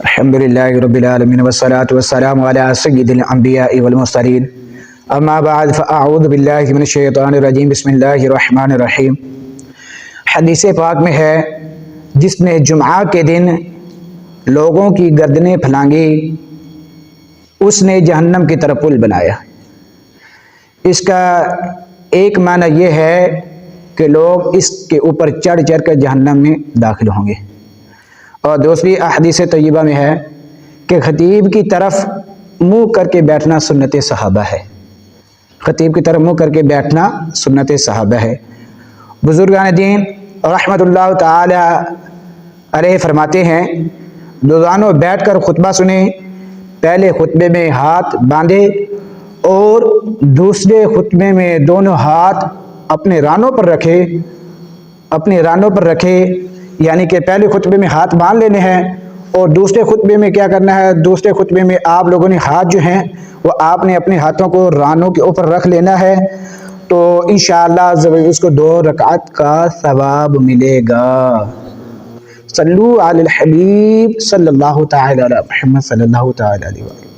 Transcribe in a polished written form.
الحمدللہ رب العالمین والصلاة والسلام علی سید الانبیاء والمرسلین اما بعد فاعوذ باللہ من الشیطان الرجیم بسم اللہ الرحمن الرحیم۔ حدیث پاک میں ہے جس نے جمعہ کے دن لوگوں کی گردنیں پھلانگی اس نے جہنم کی طرف پل بنایا۔ اس کا ایک معنی یہ ہے کہ لوگ اس کے اوپر چڑھ چڑھ کر جہنم میں داخل ہوں گے، اور دوسری احادیث طیبہ میں ہے کہ خطیب کی طرف منہ کر کے بیٹھنا سنت صحابہ ہے۔ خطیب کی طرف منہ کر کے بیٹھنا سنت صحابہ ہے۔ بزرگان دین رحمت اللہ تعالی علیہ فرماتے ہیں روزانہ بیٹھ کر خطبہ سنیں، پہلے خطبے میں ہاتھ باندھے اور دوسرے خطبے میں دونوں ہاتھ اپنے رانوں پر رکھے، یعنی کہ پہلے خطبے میں ہاتھ باندھ لینے ہیں اور دوسرے خطبے میں کیا کرنا ہے، دوسرے خطبے میں آپ لوگوں نے ہاتھ جو ہیں وہ آپ نے اپنے ہاتھوں کو رانوں کے اوپر رکھ لینا ہے، تو انشاءاللہ اس کو 2 رکعت کا ثواب ملے گا۔ صلو علی الحبیب صلی اللہ تعالی علی محمد صلی اللہ تعالی علیہ وسلم۔